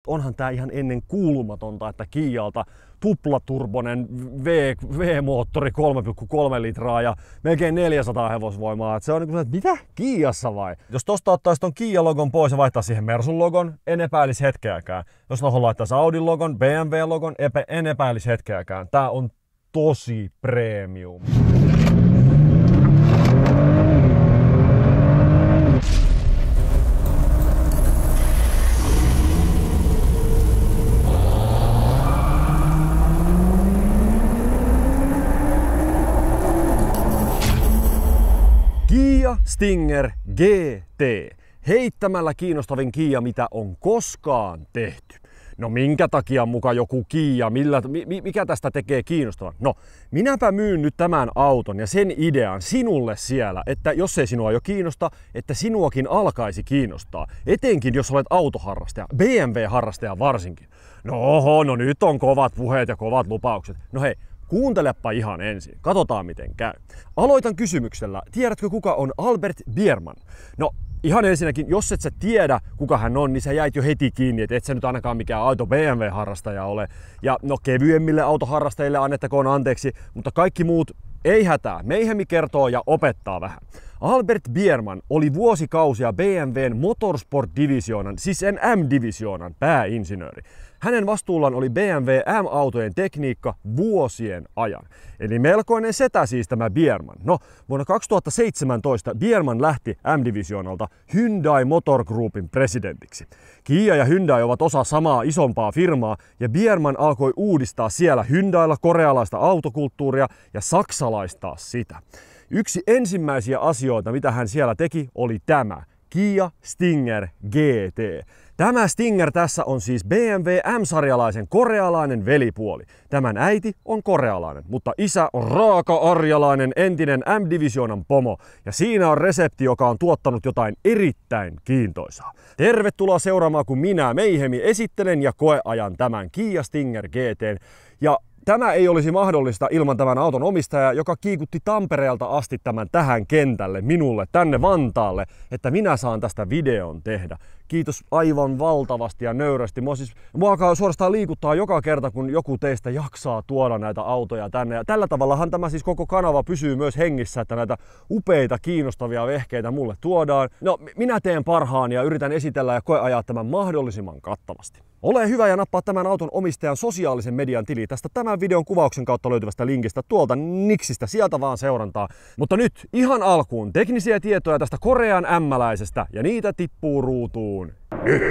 Onhan tää ihan ennen kuulumatonta, että Kialta tuplaturbonen V-moottori 3,3 litraa ja melkein 400 hevosvoimaa. Et se on että mitä? Kiassa vai? Jos tosta ottaisi ton Kia-logon pois ja vaihtaa siihen Mersun logon, en epäilisi hetkeäkään. Jos nohon laittaisi Audin logon, BMW-logon, en epäilisi hetkeäkään. Tää on tosi premium. Kia Stinger GT. Heittämällä kiinnostavin Kia, mitä on koskaan tehty. No minkä takia muka joku Kia, mikä tästä tekee kiinnostavan? No, minäpä myyn nyt tämän auton ja sen idean sinulle siellä, että jos ei sinua jo kiinnosta, että sinuakin alkaisi kiinnostaa. Etenkin jos olet autoharrastaja, BMW-harrastaja varsinkin. No nyt on kovat puheet ja kovat lupaukset. No hei, kuuntelepa ihan ensin. Katsotaan miten käy. Aloitan kysymyksellä. Tiedätkö kuka on Albert Biermann? No ihan ensinnäkin, jos et sä tiedä kuka hän on, niin sä jäit jo heti kiinni, että et sä nyt ainakaan mikään auto BMW-harrastaja ole. Ja no kevyemmille autoharrastajille annettakoon anteeksi, mutta kaikki muut ei hätää. Meihemi kertoo ja opettaa vähän. Albert Biermann oli vuosikausia BMWn Motorsport-divisioonan, siis sen M-divisioonan pääinsinööri. Hänen vastuullaan oli BMW M-autojen tekniikka vuosien ajan. Eli melkoinen setä siis tämä Biermann. No, vuonna 2017 Biermann lähti M-divisioonalta Hyundai Motor Groupin presidentiksi. Kia ja Hyundai ovat osa samaa isompaa firmaa ja Biermann alkoi uudistaa siellä Hyundailla korealaista autokulttuuria ja saksalaistaa sitä. Yksi ensimmäisiä asioita, mitä hän siellä teki, oli tämä Kia Stinger GT. Tämä Stinger tässä on siis BMW M-sarjalaisen korealainen velipuoli. Tämän äiti on korealainen, mutta isä on raaka-arjalainen entinen M-divisioonan pomo. Ja siinä on resepti, joka on tuottanut jotain erittäin kiintoisaa. Tervetuloa seuraamaan, kun minä Meihemi esittelen ja koeajan tämän Kia Stinger GT:n. Ja tämä ei olisi mahdollista ilman tämän auton omistajaa, joka kiikutti Tampereelta asti tämän tähän kentälle, minulle, tänne Vantaalle, että minä saan tästä videon tehdä. Kiitos aivan valtavasti ja nöyrästi. Mua alkaa suorastaan liikuttaa joka kerta, kun joku teistä jaksaa tuoda näitä autoja tänne. Ja tällä tavallahan tämä siis koko kanava pysyy myös hengissä, että näitä upeita, kiinnostavia vehkeitä mulle tuodaan. No, minä teen parhaan ja yritän esitellä ja koeajaa tämän mahdollisimman kattavasti. Ole hyvä ja nappaa tämän auton omistajan sosiaalisen median tili tästä tämän videon kuvauksen kautta löytyvästä linkistä tuolta Nixistä, sieltä vaan seurantaa. Mutta nyt ihan alkuun teknisiä tietoja tästä Korean ämmäläisestä ja niitä tippuu ruutuun nyt!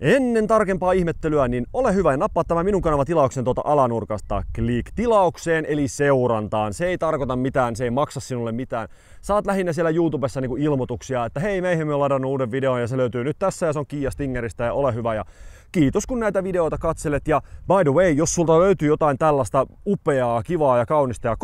Ennen tarkempaa ihmettelyä, niin ole hyvä ja nappaa tämä minun kanavatilauksen tuolta alanurkasta. Klik tilaukseen eli seurantaan. Se ei tarkoita mitään, se ei maksa sinulle mitään. Saat lähinnä siellä YouTubessa niinku ilmoituksia, että hei, Meihemi on ladannut uuden videon ja se löytyy nyt tässä ja se on Kia Stingeristä ja ole hyvä. Ja kiitos kun näitä videoita katselet ja by the way, jos sulta löytyy jotain tällaista upeaa, kivaa ja kaunista ja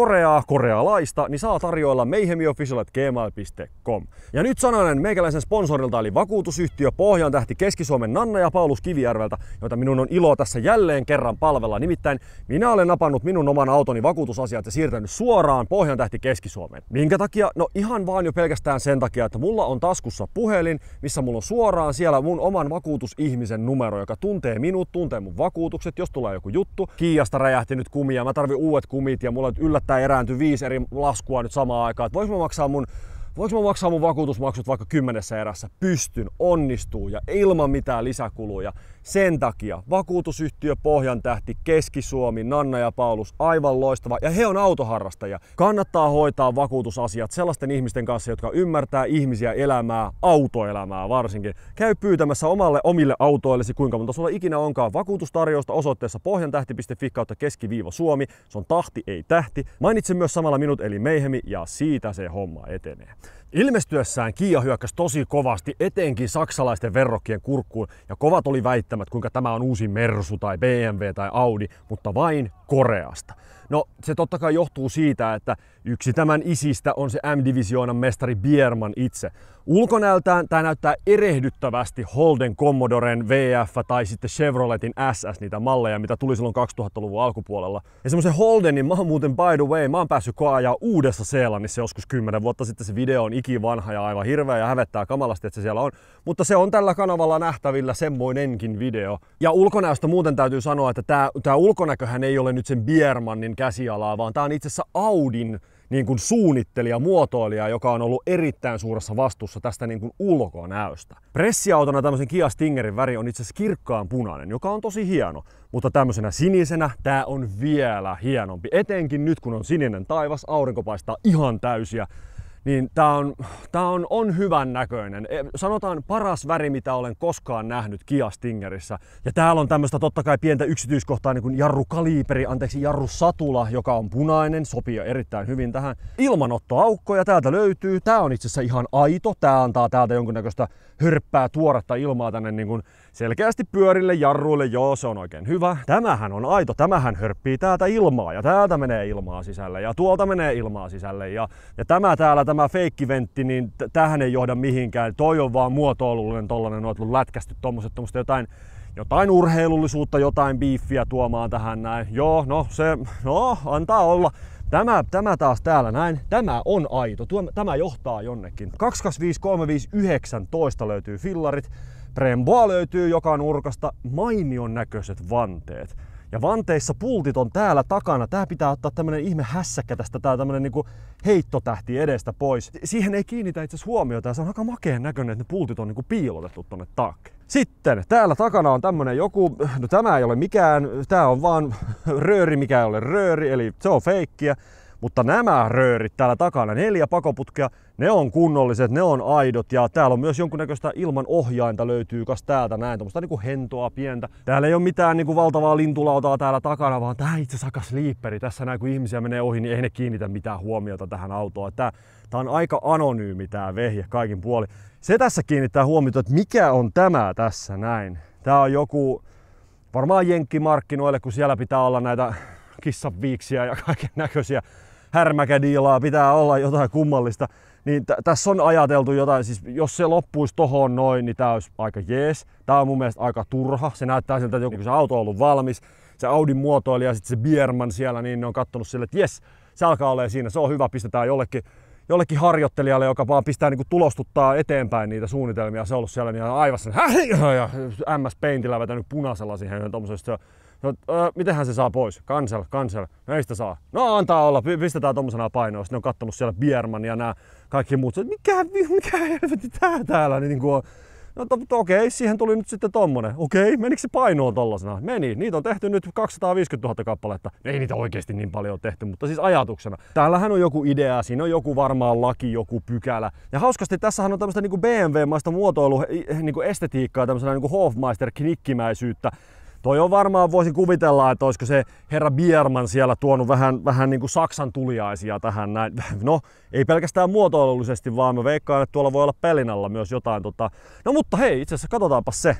korealaista, niin saa tarjoilla meihemiofficial@gmail.com. Ja nyt sananen meikäläisen sponsorilta eli vakuutusyhtiö Pohjantähti Keski-Suomen Nanna ja Paulus Kivijärveltä, joita minun on ilo tässä jälleen kerran palvella. Nimittäin minä olen napannut minun oman autoni vakuutusasiat ja siirtänyt suoraan Pohjantähti Keski-Suomeen. Minkä takia? No ihan vaan jo pelkästään sen takia, että mulla on taskussa puhelin, missä mulla on suoraan siellä mun oman vakuutusihmisen numero, joka tuntee minut, tuntee mun vakuutukset, jos tulee joku juttu. Kiasta räjähti nyt kumia, mä tarvin uudet kumit ja mulla yllättäen erääntyy 5 eri laskua nyt samaan aikaan. Vois mä maksaa mun voinko mä maksaa mun vakuutusmaksut vaikka 10 erässä? Pystyn, onnistuu ja ilman mitään lisäkuluja. Sen takia vakuutusyhtiö Pohjantähti, Keski-Suomi, Nanna ja Paulus, aivan loistava. Ja he on autoharrastajia. Kannattaa hoitaa vakuutusasiat sellaisten ihmisten kanssa, jotka ymmärtää ihmisiä, elämää, autoelämää varsinkin. Käy pyytämässä omille autoillesi, kuinka monta sulla ikinä onkaan vakuutustarjousta osoitteessa pohjantähti.fi/Keski-Suomi. Se on tahti, ei tähti. Mainitsen myös samalla minut eli Meihemi ja siitä se homma etenee. Ilmestyessään Kia hyökkäsi tosi kovasti etenkin saksalaisten verrokkien kurkkuun ja kovat oli väittämät, kuinka tämä on uusi Mersu tai BMW tai Audi, mutta vain Koreasta. No se totta kai johtuu siitä, että yksi tämän isistä on se M-divisioonan mestari Biermann itse. Ulkonäöltään tämä näyttää erehdyttävästi Holden Commodoren VF tai sitten Chevroletin SS, niitä malleja, mitä tuli silloin 2000-luvun alkupuolella. Ja semmoisen Holdenin mä oon muuten by the way, mä oon päässyt ajaa Uudessa-Seelannissa joskus 10 vuotta sitten. Se video on ikivanha ja aivan hirveä ja hävettää kamalasti, että se siellä on. Mutta se on tällä kanavalla nähtävillä semmoinenkin video. Ja ulkonäöstä muuten täytyy sanoa, että tää ulkonäköhän ei ole nyt sen Biermannin käsialaa, vaan tää on itse asiassa Audin niin kuin suunnittelija, muotoilija, joka on ollut erittäin suuressa vastuussa tästä niin kuin ulkonäöstä. Pressiautona tämmöisen Kia Stingerin väri on itse asiassa kirkkaan punainen, joka on tosi hieno. Mutta tämmöisenä sinisenä tää on vielä hienompi. Etenkin nyt kun on sininen taivas, aurinko paistaa ihan täysiä, niin tää on hyvän näköinen. Sanotaan paras väri, mitä olen koskaan nähnyt Kia Stingerissä. Ja täällä on tämmöistä totta kai pientä yksityiskohtaa, niin kuin jarrusatula, joka on punainen, sopii erittäin hyvin tähän. Ilmanottoaukkoja täältä löytyy. Tää on itse asiassa ihan aito. Tää antaa täältä jonkunnäköistä hörppää tuoretta ilmaa tänne niin kuin selkeästi pyörille, jarruille. Joo, se on oikein hyvä. Tämähän on aito. Tämähän hörppii täältä ilmaa ja täältä menee ilmaa sisälle ja tuolta menee ilmaa sisälle. Ja tämä feikkiventti, niin tämähän ei johda mihinkään. Toi on vaan muotoilullinen tollanen, noit lätkästy tommoset jotain urheilullisuutta, jotain biiffiä tuomaan tähän näin. Joo, antaa olla. Tämä taas täällä näin, tämä on aito, tämä johtaa jonnekin. 225359 löytyy fillarit, Bremboa löytyy joka nurkasta, mainion näköiset vanteet. Ja vanteissa pultit on täällä takana. Tää pitää ottaa tämmönen ihme hässäkkä tästä, tää tämmönen niinku heittotähti edestä pois. Siihen ei kiinnitä itse asiassa huomiota ja se on aika makeen näköinen, että ne pultit on niinku piilotettu tonne taakse. Sitten täällä takana on tämmönen joku, no tämä ei ole mikään, tää on vaan rööri, mikä ei ole rööri, eli se on feikkiä. Mutta nämä röörit täällä takana, 4 pakoputkea, ne on kunnolliset, ne on aidot ja täällä on myös jonkunnäköistä ilman ohjainta löytyy kas täältä näin, tommoista niinku hentoa pientä. Täällä ei ole mitään niinku valtavaa lintulautaa täällä takana, vaan tää itse asiassa aika sleeperi. Tässä näin kun ihmisiä menee ohi, niin ei ne kiinnitä mitään huomiota tähän autoon. Tää on aika anonyymi tää vehje kaikin puolin. Se tässä kiinnittää huomiota, että mikä on tämä tässä näin. Tää on joku varmaan jenkkimarkkinoille, kun siellä pitää olla näitä kissanviiksiä ja kaiken näköisiä härmäkädiilaa, pitää olla jotain kummallista, niin tässä on ajateltu jotain, siis jos se loppuisi tohon noin, niin tää olisi aika jees. Tää on mun mielestä aika turha, se näyttää siltä, että kun se auto on ollut valmis, se Audin muotoilija ja sitten se Biermann siellä, niin ne on kattonut sille, että jes, se alkaa olemaan siinä, se on hyvä, pistetään jollekin harjoittelijalle, joka vaan pistää niinku tulostuttaa eteenpäin niitä suunnitelmia, se on ollut siellä niin aivan sen ja MS Paintillä vetänyt punaisella siihen tommosesta. No, mitenhän se saa pois? Cancel. No ei sitä saa. No antaa olla, pistetään tommosena painoa. Sitten ne on kattonut siellä Biermann ja nämä kaikki muut. Mikä helvetti tää täällä? Niin kuin on. No okei, siihen tuli nyt sitten tommonen. Okei, menikö se painoon tollasena? Meni. Niitä on tehty nyt 250 000 kappaletta. Ei niitä oikeasti niin paljon ole tehty, mutta siis ajatuksena. Täällähän on joku idea, siinä on joku varmaan laki, joku pykälä. Ja hauskasti tässähän on tämmöistä niinku BMW-maista muotoilu, niinku estetiikkaa, tämmöistä niinku Hofmeister-knikkimäisyyttä. Toi on varmaan, voisin kuvitella, että olisiko se herra Biermann siellä tuonut vähän niin kuin Saksan tuliaisia tähän näin. No, ei pelkästään muotoilullisesti, vaan mä veikkaan, että tuolla voi olla pelin alla myös jotain. No mutta hei, itse asiassa katsotaanpas se.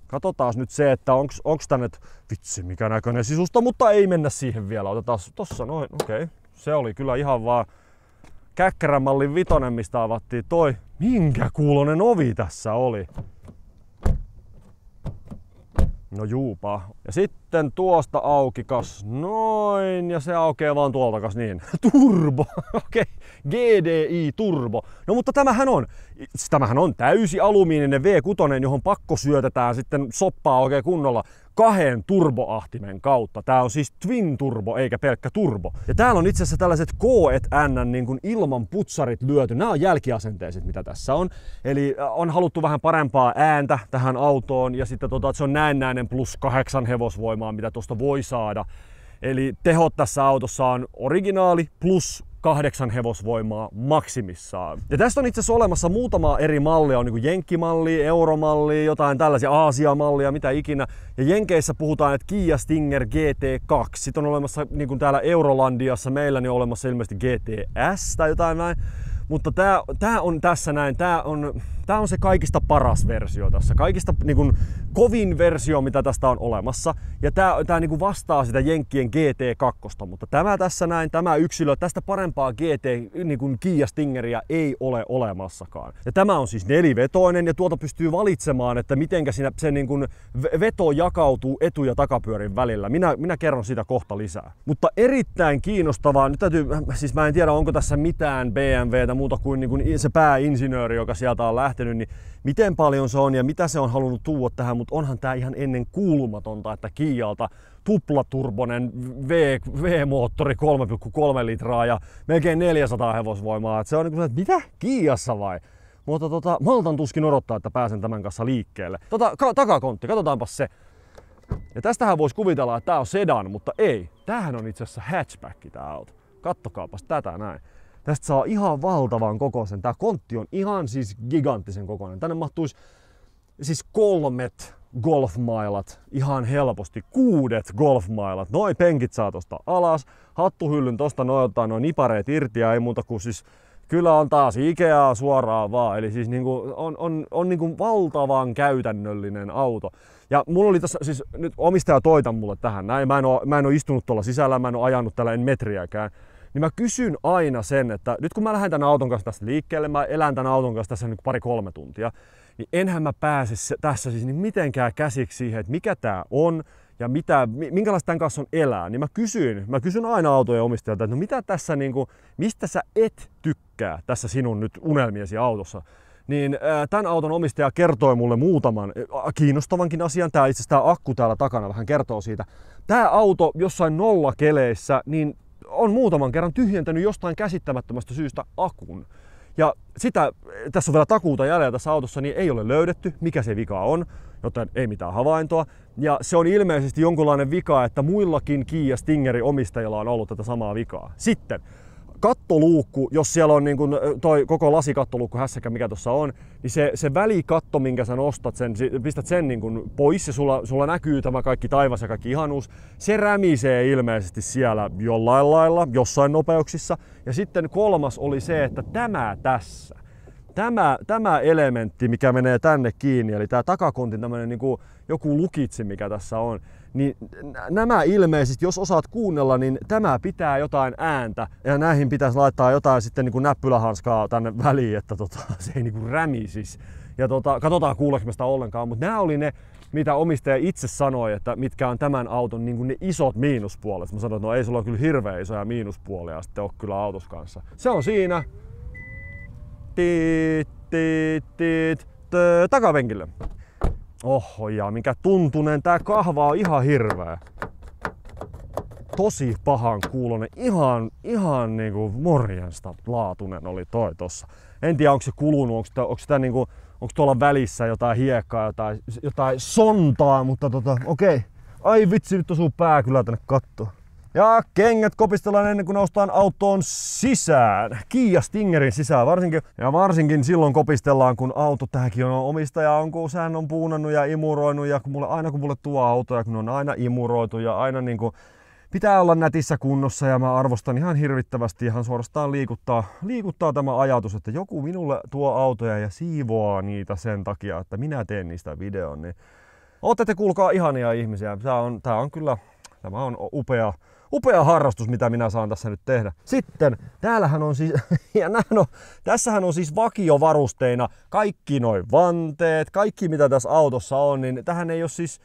Katsotaan nyt se, että onks tänne, vitsi mikä näköinen sisusta, mutta ei mennä siihen vielä. Otetaan tossa noin, okei. Se oli kyllä ihan vaan käkkärämallin 5, mistä avattiin toi. Minkä kuulonen ovi tässä oli? No juupa. Ja sitten tuosta aukikas noin ja se aukeaa vaan tuolta kas niin. Turbo, okei, GDI Turbo. No mutta tämähän on täysi alumiininen V6, johon pakko syötetään sitten soppaa oikein kunnolla 2 turboahtimen kautta. Tää on siis Twin Turbo eikä pelkkä turbo. Ja täällä on itse asiassa tällaiset K&N niin kuin ilman putsarit lyöty. Nämä on jälkiasenteiset mitä tässä on. Eli on haluttu vähän parempaa ääntä tähän autoon ja sitten että se on näennäinen plus 8 hevosvoimaa mitä tuosta voi saada. Eli tehot tässä autossa on originaali plus 8 hevosvoimaa maksimissaan. Ja tästä on itse asiassa olemassa muutama eri mallia, on niin jenkkimallia, euromallia, jotain tällaisia Aasia-mallia, mitä ikinä. Ja Jenkeissä puhutaan, että Kia Stinger GT2. Sitten on olemassa, niin kuin täällä Eurolandiassa meillä, niin on olemassa ilmeisesti GTS tai jotain näin. Mutta tää on tässä näin, tää on se kaikista paras versio tässä. Kaikista niin kuin, kovin versio, mitä tästä on olemassa. Ja tää niin kuin vastaa sitä Jenkkien GT2, mutta tämä tässä näin, tämä yksilö, tästä parempaa niin kuin Kia Stingeriä ei ole olemassakaan. Ja tämä on siis nelivetoinen ja tuolta pystyy valitsemaan, että mitenkä se niin kuin veto jakautuu etu- ja takapyörin välillä. Minä kerron siitä kohta lisää. Mutta erittäin kiinnostavaa, nyt siis mä en tiedä onko tässä mitään BMWtä muuta kuin se pääinsinööri, joka sieltä on lähtenyt, niin miten paljon se on ja mitä se on halunnut tuoda tähän, mutta onhan tää ihan ennen kuulumatonta, että Kialta tuplaturbonen V-moottori 3,3 litraa ja melkein 400 hevosvoimaa. Et se on niin kuin, että mitä? Kiassa vai? Mutta maltan tuskin odottaa, että pääsen tämän kanssa liikkeelle. Takakontti, katsotaanpas se. Ja tästähän voisi kuvitella, että tää on sedan, mutta ei. Tämähän on itse asiassa hatchback tää auto. Kattokaapas tätä näin. Tästä saa ihan valtavan kokoisen. Tää kontti on ihan siis giganttisen kokoinen. Tänne mahtuisi siis 3 golfmailat ihan helposti. 6 golfmailat. Noi penkit saa tosta alas. Hattuhyllyn tosta ottaa noin nipareet irti ja ei muuta kuin siis kyllä on taas Ikeaa suoraan vaan. Eli siis niinku on niinku valtavan käytännöllinen auto. Ja mulla oli tässä, siis nyt omistaja toita mulle tähän näin. Mä en oo istunut tuolla sisällä, mä en oo ajanut täällä en metriäkään. Niin mä kysyn aina sen, että nyt kun mä lähden tämän auton kanssa tästä liikkeelle, mä elän tämän auton kanssa tässä nyt 2-3 tuntia, niin enhän mä pääse tässä siis niin mitenkään käsiksi siihen, että mikä tää on ja minkälaista tämän kanssa on elää. Niin mä kysyn aina autojen omistajalta, että no mitä tässä niinku, mistä sä et tykkää tässä sinun nyt unelmiesi autossa. Niin tämän auton omistaja kertoi mulle muutaman kiinnostavankin asian. Tää itse asiassa tää akku täällä takana vähän kertoo siitä. Tää auto jossain nollakeleissä, niin on muutaman kerran tyhjentänyt jostain käsittämättömästä syystä akun. Ja tässä on vielä takuuta jäljellä tässä autossa, niin ei ole löydetty, mikä se vika on, joten ei mitään havaintoa. Ja se on ilmeisesti jonkunlainen vika, että muillakin Kia Stingerin omistajilla on ollut tätä samaa vikaa. Sitten kattoluukku, jos siellä on niin kuin toi koko lasikattoluukku hässäkä, mikä tuossa on, niin se välikatto, minkä sä nostat sen, pistät sen niin kuin pois ja sulla näkyy tämä kaikki taivas ja kaikki ihanuus, se rämisee ilmeisesti siellä jollain lailla, jossain nopeuksissa. Ja sitten kolmas oli se, että tämä elementti, mikä menee tänne kiinni, eli tämä takakontin tämmöinen niin kuin joku lukitsi, mikä tässä on, niin nämä ilmeisesti, jos osaat kuunnella, niin tämä pitää jotain ääntä ja näihin pitäisi laittaa jotain sitten niin kuin näppylähanskaa tänne väliin, että se ei niin kuin rämisisi. Ja katsotaan kuuleeko me sitä ollenkaan, mutta nämä oli ne, mitä omistaja itse sanoi, että mitkä on tämän auton niin kuin ne isot miinuspuolet. Mä sanoin, että no ei sulla ole kyllä hirveän isoja miinuspuolia sitten ole kyllä autossa kanssa. Se on siinä. Takapenkille. Oho, ja mikä tuntunen, tää kahva on ihan hirveä. Tosi pahan kuulonen, ihan niinku morjesta laatunen oli toi tossa. En tiedä onko se kulunut, onko tuolla välissä jotain hiekkaa, jotain sontaa, mutta okei. Ai vitsi, nyt osuu pää kyllä tänne kattoon. Ja kengät kopistellaan ennen kuin noustaan autoon sisään. Kia Stingerin sisään varsinkin silloin kopistellaan, kun auto tähänkin on omistaja, kun sehän on puunannut ja imuroinut ja aina kun mulle tuo autoja, kun on aina imuroitu ja aina niin kuin pitää olla nätissä kunnossa ja mä arvostan ihan hirvittävästi, ihan suorastaan liikuttaa tämä ajatus, että joku minulle tuo autoja ja siivoaa niitä sen takia, että minä teen niistä videon. Niin ootte te kuulkaa ihania ihmisiä, tää on upea harrastus, mitä minä saan tässä nyt tehdä. Sitten, täällähän on siis, ja tässähän on siis vakiovarusteina kaikki noi vanteet, kaikki mitä tässä autossa on, niin tähän ei ole siis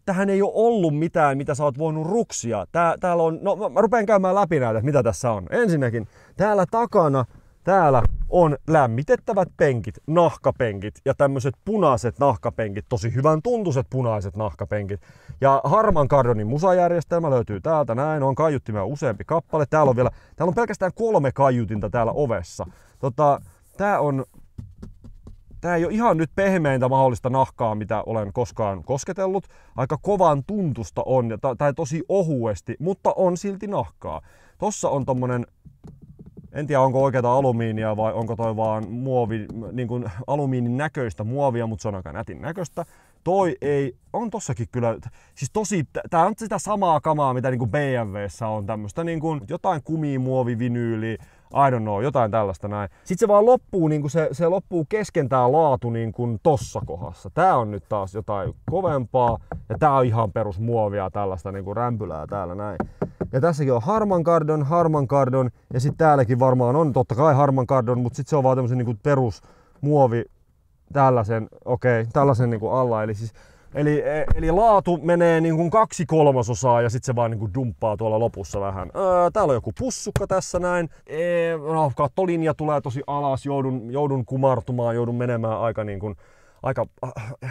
tähän ei ole ollut mitään, mitä sä oot voinut ruksia. Täällä on, no mä rupean käymään läpi näitä, mitä tässä on. Ensinnäkin, täällä takana, täällä on lämmitettävät penkit, nahkapenkit ja tämmöiset punaiset nahkapenkit, tosi hyvän tuntuiset punaiset nahkapenkit. Ja Harman Kardonin musajärjestelmä löytyy täältä näin, on kaiuttimia useampi kappale. Täällä on pelkästään 3 kaiutinta täällä ovessa. Tää ei ole ihan nyt pehmeintä mahdollista nahkaa, mitä olen koskaan kosketellut. Aika kovan tuntusta on, tai tosi ohuesti, mutta on silti nahkaa. Tossa on tommonen, en tiedä onko oikeata alumiinia vai onko toi vaan muovi, niin kuin alumiinin näköistä muovia, mutta se on aika nätin näköistä. Toi ei, on tossakin kyllä, siis tää on sitä samaa kamaa, mitä niinku BMWssä on, tämmöstä niinku jotain kumimuovivinyyliä, I don't know, jotain tällaista näin. Sitten se vaan loppuu, niinku se loppuu kesken tää laatu niinku tossa kohdassa. Tää on nyt taas jotain kovempaa ja tää on ihan perusmuovia, tällaista niinku rämpylää täällä näin. Ja tässäkin on Harman Kardon ja sitten täälläkin varmaan on totta kai Harman Kardon, mutta sitten se on vaan tämmösen niinku perusmuovi tällaisen niinku alla. Eli laatu menee niinku 2/3 ja sitten se vaan niinku dumppaa tuolla lopussa vähän. Täällä on joku pussukka tässä näin. No, kattolinja tulee tosi alas, joudun kumartumaan, joudun menemään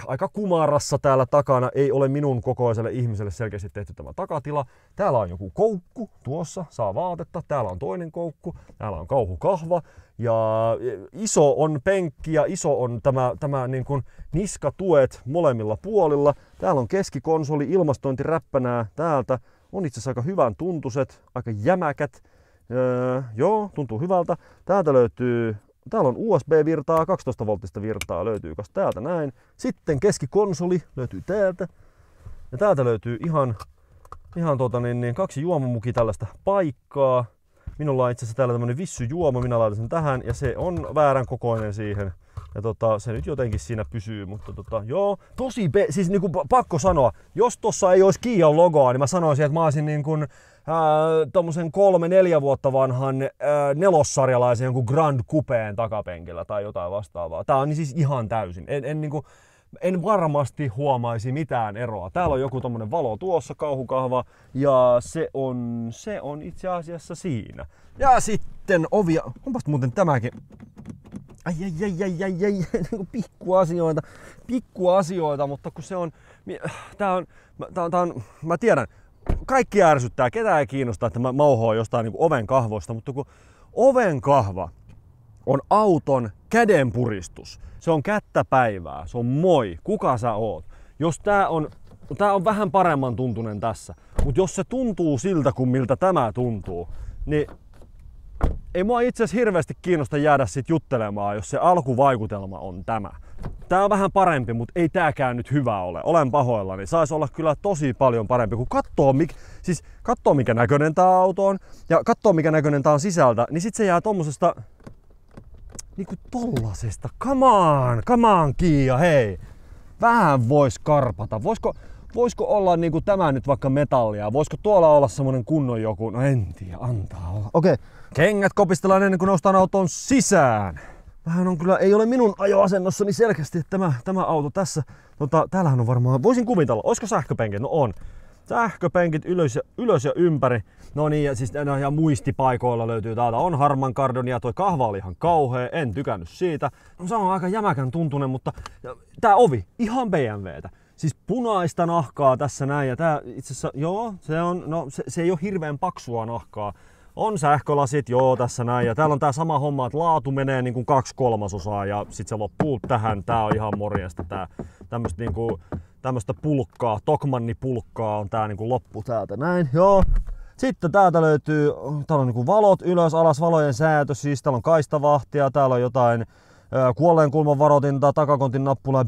aika kumarassa täällä takana. Ei ole minun kokoiselle ihmiselle selkeästi tehty tämä takatila. Täällä on joku koukku, tuossa saa vaatetta. Täällä on toinen koukku, täällä on kauhukahva. Ja iso on penkki ja iso on tämä niin kuin niskatuet molemmilla puolilla. Täällä on keskikonsoli, ilmastointi räppänää täältä. On itse asiassa aika hyvän tuntuiset, aika jämäkät. Joo, tuntuu hyvältä. Täällä on USB-virtaa, 12 volttista virtaa löytyy täältä näin. Sitten keskikonsoli löytyy täältä. Ja täältä löytyy ihan 2 juomamukia tällaista paikkaa. Minulla on itse asiassa täällä tämmönen vissyjuoma, minä laitan sen tähän ja se on väärän kokoinen siihen. Ja se nyt jotenkin siinä pysyy, mutta joo. Siis niinku pakko sanoa, jos tossa ei olisi Kian logoa, niin mä sanoisin, että mä olisin niin kuin tommosen 3-4 vuotta vanhan nelossarjalaisen jonkun Grand Coupeen takapenkillä tai jotain vastaavaa. Tää on siis ihan täysin. En varmasti huomaisi mitään eroa. Täällä on joku tommonen valo tuossa, kauhukahva, ja se on itse asiassa siinä. Ja sitten ovia, onpas muuten tämäkin. Pikkuasioita, mutta kun se on, mä tiedän, kaikki ärsyttää, ketään ei kiinnostaa, että mä mauhoan jostain niin oven kahvoista, mutta kun oven kahva on auton kädenpuristus, se on kättäpäivää, se on moi, kuka sä oot. Jos tää on vähän paremman tuntunen tässä, mutta jos se tuntuu siltä kuin miltä tämä tuntuu, niin ei mua itse asiassa hirveästi kiinnosta jäädä sit juttelemaan, jos se alkuvaikutelma on tämä. Tää on vähän parempi, mutta ei tääkään nyt hyvä ole. Olen pahoillani. Saisi olla kyllä tosi paljon parempi. Kun kattoo mikä näköinen tää auto on ja kattoo mikä näköinen tää on sisältä, niin sit se jää tommosesta niinku tollasesta. Come on Kia, hei. Vähän vois karpata. Voisiko olla niinku tämä nyt vaikka metallia? Voisiko tuolla olla semmonen kunnon joku? No en tiedä, antaa olla. Okei. Kengät kopistellaan ennen kuin noustaan autoon sisään. Vähän on kyllä, ei ole minun ajoasennossani selkeästi tämä auto tässä. Täällähän on varmaan, voisin kuvitella, olisiko sähköpenkit? No on. Sähköpenkit ylös ja ympäri. No niin, ja muistipaikoilla löytyy täältä. On Harman Kardon ja toi kahva oli ihan kauhea, en tykännyt siitä. No, se on aika jämäkän tuntunen, mutta tää ovi, ihan BMWtä. Siis punaista nahkaa tässä näin ja tää itse asiassa, joo, se ei ole hirveän paksua nahkaa. On sähkölasit, joo, tässä näin. Ja täällä on tää sama homma, että laatu menee niin kuin 2/3 ja sit se loppuu tähän. Tää on ihan morjesta. Tämmöstä pulkkaa, Tokmanni-pulkkaa on tää niinku loppu täältä näin, joo. Sitten täältä löytyy, täällä on niinku valot ylös, alas, valojen säätö, siis täällä on kaistavahtia, täällä on jotain kuolleenkulman varoitinta, takakontin nappula,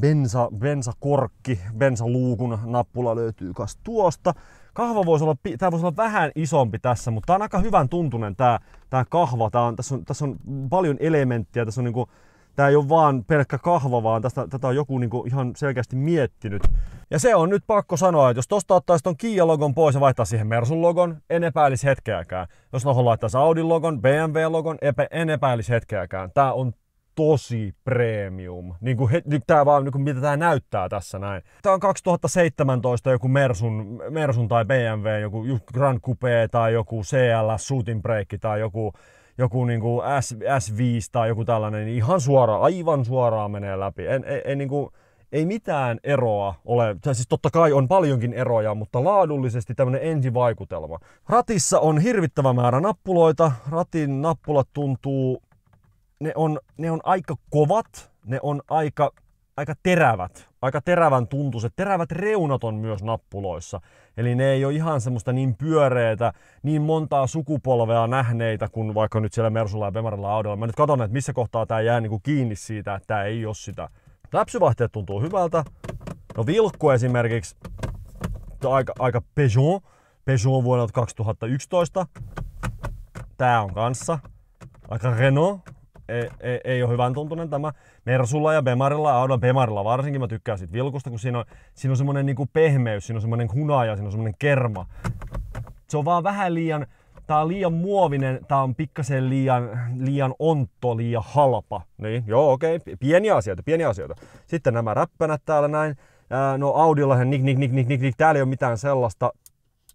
bensakorkki, bensaluukun nappula löytyy kas tuosta. Kahva voisi olla vähän isompi tässä, mutta tää on aika hyvän tuntunen tää kahva. Tässä on paljon elementtiä, tässä on niinku, tää ei ole vaan pelkkä kahva, vaan tätä on joku niinku ihan selkeästi miettinyt. Ja se on nyt pakko sanoa, että jos tosta ottaisi ton Kia-logon pois ja vaihtaa siihen Mersun logon, en epäilisi hetkeäkään. Jos nohon laittaisi Audin logon, BMW-logon, en epäilisi hetkeäkään. Tää on tosi premium. Niinku, tää vaan, niinku, mitä tää näyttää tässä näin. Tää on 2017 joku Mersun tai BMW, joku Grand Coupe tai joku CL Shooting Brake tai joku niinku S5 tai joku tällainen, niin ihan suoraan, aivan suoraan menee läpi. Ei mitään eroa ole, siis totta kai on paljonkin eroja, mutta laadullisesti tämmönen ensivaikutelma. Ratissa on hirvittävä määrä nappuloita, ratin nappulat tuntuu, ne on aika kovat, ne on aika terävät, aika terävän tuntuiset, terävät reunat on myös nappuloissa. Eli ne ei ole ihan semmoista niin pyöreitä, niin montaa sukupolvea nähneitä kuin vaikka nyt siellä Mersulla ja Bemarilla Audilla. Mä nyt katson, että missä kohtaa tää jää niinku kiinni siitä, että tää ei ole sitä. Läpsyvaihteet tuntuu hyvältä. No vilkku esimerkiksi, aika Peugeot vuodelta 2011. Tää on kanssa aika Renault. Ei ole hyvän tuntunen tämä. Mersulla ja Bemarilla, Audilla, Bemarilla varsinkin mä tykkään siitä vilkusta, kun siinä on semmonen niinku pehmeys, siinä on semmonen hunaja, siinä on semmonen kerma. Se on vaan vähän liian, tää on liian muovinen, tää on pikkasen liian ontto, liian halpa. Niin, joo okei, pieniä asioita. Sitten nämä räppänät täällä näin. No Audillahan nik, täällä ei ole mitään sellaista.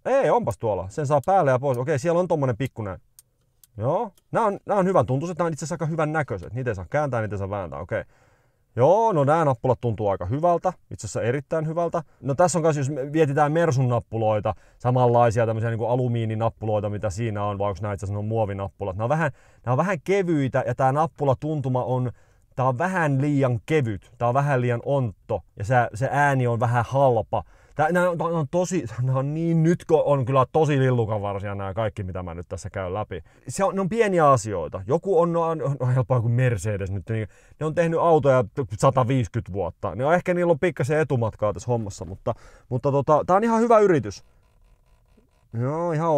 Ei, onpas tuolla. Sen saa päälle ja pois. Okei, siellä on tommonen pikkunen. Joo, nää on hyvän tuntuiset, nää on itse asiassa aika hyvän näköiset. Niitä ei saa kääntää, niitä ei saa vääntää, okei. Joo, no nämä nappulat tuntuu aika hyvältä, itse asiassa erittäin hyvältä. No tässä on myös, jos mietitään Mersun nappuloita, samanlaisia tämmöisiä niin kuin alumiininappuloita, mitä siinä on, vai onko nämä itse asiassa muovinappulat. Nämä on vähän kevyitä ja tämä nappulatuntuma on, tää on vähän liian kevyt, tää on vähän liian ontto ja se ääni on vähän halpa. Nämä on niin, nyt on kyllä tosi lillukanvarsia nämä kaikki, mitä mä nyt tässä käyn läpi. Ne on pieniä asioita. Joku on helppoa kuin Mercedes nyt. Niin ne on tehnyt autoja 150 vuotta. Ehkä niillä on pikkasen etumatkaa tässä hommassa, mutta tää on ihan hyvä yritys. Joo, ihan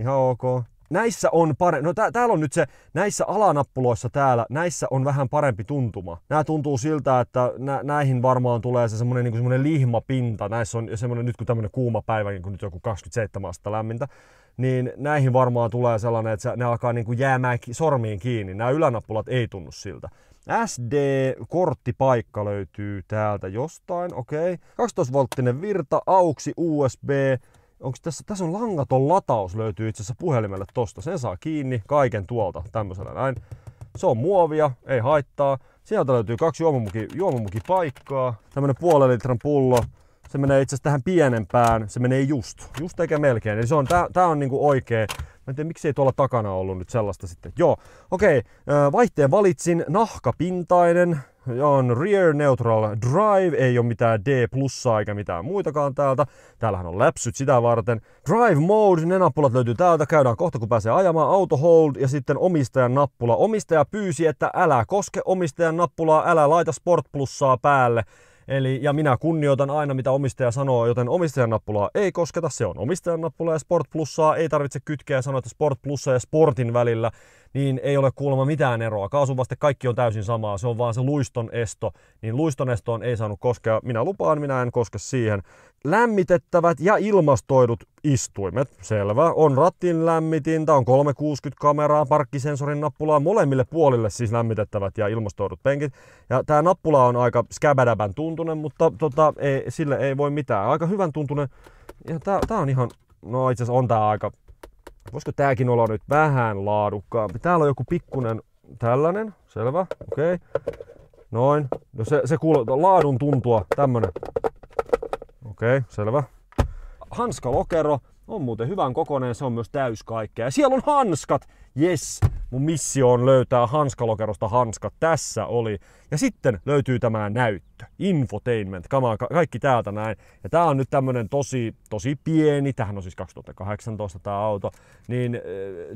ok. Näissä on no täällä on nyt se, näissä alanappuloissa täällä, näissä on vähän parempi tuntuma. Nää tuntuu siltä, että näihin varmaan tulee se semmonen niinku semmonen lihmapinta. Näissä on semmonen, nyt kun tämmönen kuuma päivä, kun nyt joku 27 astetta lämmintä, niin näihin varmaan tulee sellainen, että ne alkaa niinku jäämään sormiin kiinni. Nämä ylänappulat ei tunnu siltä. SD-korttipaikka löytyy täältä jostain, okei. 12-volttinen virta, AUX, USB. Onko tässä on langaton lataus, löytyy itse asiassa puhelimelle tosta. Sen saa kiinni kaiken tuolta tämmöisellä näin. Se on muovia, ei haittaa. Sieltä löytyy 2 juomamukipaikkaa. Tämmönen 0,5 litran pullo. Se menee itse asiassa tähän pienempään. Se menee just eikä melkein. Eli tää on niinku oikee. Mä en tiedä, miksi ei tuolla takana ollut nyt sellaista sitten. Joo, okei. Vaihteen valitsin. Nahkapintainen. On rear neutral drive, ei ole mitään D plussaa eikä mitään muitakaan täältä. Täällähän on läpsyt sitä varten. Drive mode, ne nappulat löytyy täältä. Käydään kohta kun pääsee ajamaan. Auto hold ja sitten omistajan nappula. Omistaja pyysi, että älä koske omistajan nappulaa, älä laita sport plussaa päälle. Ja minä kunnioitan aina mitä omistaja sanoo, joten omistajan nappulaa ei kosketa, se on omistajan nappula ja Sport Plussaa ei tarvitse kytkeä ja sanoa, että Sport Plussa ja Sportin välillä niin ei ole kuulemma mitään eroa. Kaasuvaste kaikki on täysin samaa, se on vaan se luiston esto, niin luiston estoon ei saanut koskea. Minä lupaan, minä en koske siihen. Lämmitettävät ja ilmastoidut istuimet, selvä. On ratin lämmitintä, on 360 kameraa, parkkisensorin nappulaa, molemmille puolille siis lämmitettävät ja ilmastoidut penkit. Ja tää nappula on aika skäbädäbän tuntunen, mutta sille ei voi mitään. Aika hyvän tuntunen. Ja tää on ihan, no itse asiassa on tää aika, voisiko tääkin olla nyt vähän laadukkaampi. Täällä on joku pikkunen tällainen, selvä, okei. Noin, no se kuuluu laadun tuntua, tämmönen. Okei, selvä. Hanskalokero on muuten hyvän kokoinen, se on myös täyskaikkea. Ja siellä on hanskat! Yes! Mun missio on löytää hanskalokerosta hanskat. Tässä oli. Ja sitten löytyy tämä näyttö. Infotainment. Kaikki täältä näin. Ja tää on nyt tämmönen tosi pieni. Tämähän on siis 2018 tää auto. Niin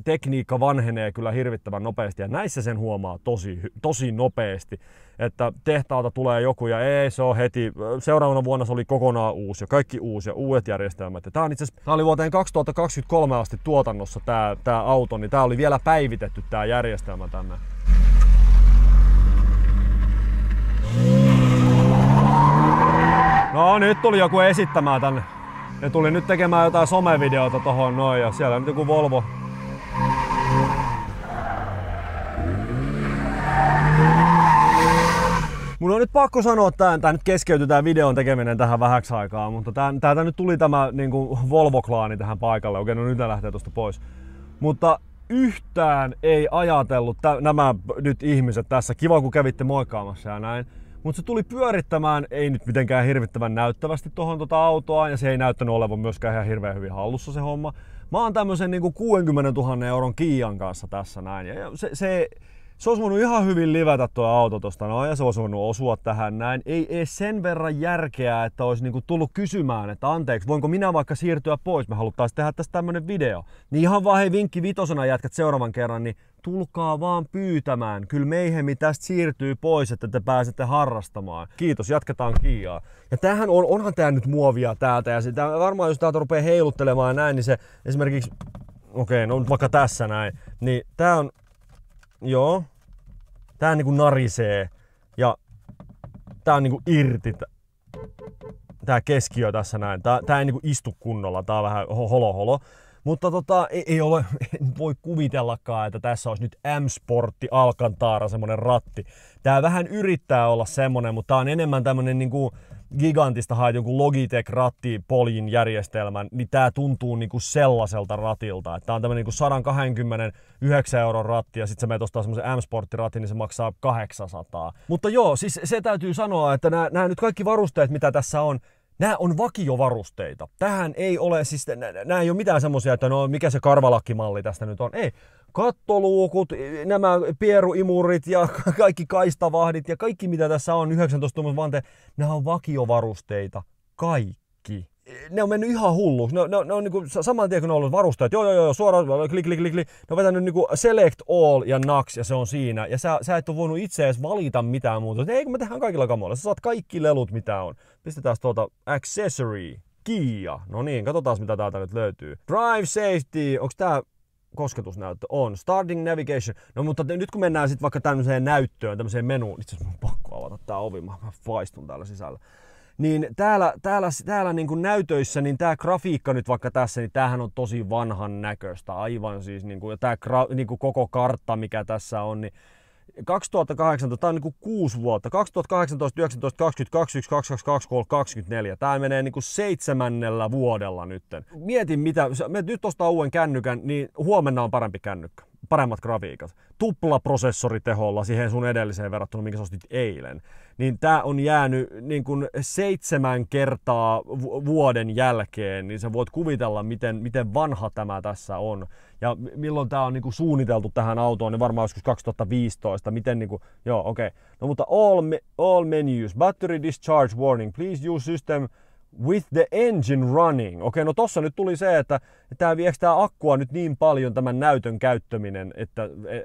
tekniikka vanhenee kyllä hirvittävän nopeasti. Ja näissä sen huomaa tosi nopeasti. Että tehtaalta tulee joku ja ei se on heti. Seuraavana vuonna se oli kokonaan uusi ja kaikki uusi ja uudet järjestelmät. Ja tää oli vuoteen 2023 asti tuotannossa tää auto, niin tää oli vielä päivitetty tää järjestelmä tänne. No nyt tuli joku esittämään tänne. Ne tuli nyt tekemään jotain somevideota tohon noin ja siellä on nyt joku Volvo. Mun on nyt pakko sanoa, että tää nyt keskeytyi tää videon tekeminen tähän vähäksi aikaa, mutta täältä nyt tuli tämä niinku Volvo-klaani tähän paikalle. Okei, no nyt ne lähtee tosta pois. Mutta yhtään ei ajatellut nämä nyt ihmiset tässä. Kiva, kun kävitte moikkaamassa ja näin. Mutta se tuli pyörittämään, ei nyt mitenkään hirvittävän näyttävästi tuohon autoa, ja se ei näyttänyt olevan myöskään ihan hirveän hyvin hallussa se homma. Mä oon tämmösen niinku 60 000 euron Kian kanssa tässä näin. Ja se olisi voinut ihan hyvin livätä tuo auto tosta noin, ja se olisi voinut osua tähän näin. Ei sen verran järkeä, että olisi niinku tullut kysymään, että anteeksi, voinko minä vaikka siirtyä pois, me haluttaisiin tehdä tästä tämmönen video. Niin ihan vaan hei vinkki vitosena jätkät seuraavan kerran, niin tulkaa vaan pyytämään. Kyllä meihemi tästä siirtyy pois, että te pääsette harrastamaan. Kiitos, jatketaan Kiaa. Ja tämähän onhan tää nyt muovia täältä, ja sitä varmaan jos täältä rupeaa heiluttelemaan ja näin, niin se esimerkiksi, okei, no vaikka tässä näin, niin tää on, joo, tää niinku narisee ja tää on niinku irti. Tää keskiö tässä näin. Tää ei niinku istu kunnolla, tää on vähän holo. Mutta ei ole, en voi kuvitellakaan, että tässä olisi nyt M-Sportti Alcantara semmonen ratti. Tää vähän yrittää olla semmonen, mutta tää on enemmän tämmönen niinku Gigantista haet jonkun Logitech rattipoljin järjestelmän, niin tää tuntuu niinku sellaiselta ratilta. Että tää on tämmönen niinku 129 euron ratti ja sit sä menet ostaa semmosen M-Sportti-ratin, niin se maksaa 800. Mutta joo, siis se täytyy sanoa, että nämä nyt kaikki varusteet, mitä tässä on, nämä on vakiovarusteita. Tähän ei ole, siis nämä ei ole mitään semmosia, että no mikä se karvalakkimalli tästä nyt on. Ei. Kattoluukut, nämä pieruimurit ja kaikki kaistavahdit ja kaikki mitä tässä on 19 tuuman vanteen, nämä on vakiovarusteita. Kaikki. Ne on mennyt ihan hulluksi. Ne on niinku saman tien kun ne on ollut varusteet. Joo, suoraan, klik. Ne on vetänyt niinku select all ja nax ja se on siinä. Ja sä et ole voinut itse edes valita mitään muuta. Ei kun me tehdään kaikilla kamoilla. Sä saat kaikki lelut mitä on. Pistetään tuolta accessory, Kia. No niin, katsotaan mitä täältä nyt löytyy. Drive safety, onks tää kosketusnäyttö? On. Starting navigation. No mutta nyt kun mennään sitten vaikka tämmöiseen näyttöön, tämmöiseen menuun. Itse asiassa mun on pakko avata tää ovi, mä vaistun täällä sisällä. Niin täällä niin kuin näytöissä, niin tää grafiikka nyt vaikka tässä, niin tämähän on tosi vanhan näköistä. Aivan siis, niin kuin, ja tää niin kuin koko kartta, mikä tässä on, niin 2018, tää on niin kuin 6 vuotta. 2018, 19, 20, 21, 22, 23, 24. Tää menee niin kuin 7 vuodella nytten. Mietin mitä, me nyt ostaa uuden kännykän, niin huomenna on parempi kännykkä. Paremmat grafiikat. Tuplaprosessoriteholla siihen sun edelliseen verrattuna, minkä sä ostit eilen. Niin tää on jäänyt niin kuin 7 kertaa vuoden jälkeen, niin sä voit kuvitella, miten vanha tämä tässä on. Ja milloin tää on niin kuin suunniteltu tähän autoon, niin varmaan joskus 2015. Miten niin kuin, joo, okei. No mutta all menus, battery discharge warning, please use system with the engine running. Okei, no tossa nyt tuli se, että tää vieks tää akkua nyt niin paljon tämän näytön käyttäminen,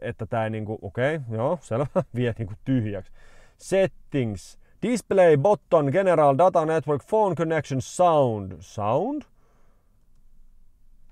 että tää ei niinku, okei, joo, selvä, vie niinku tyhjäksi. Settings, display button, general data network, phone connection, sound,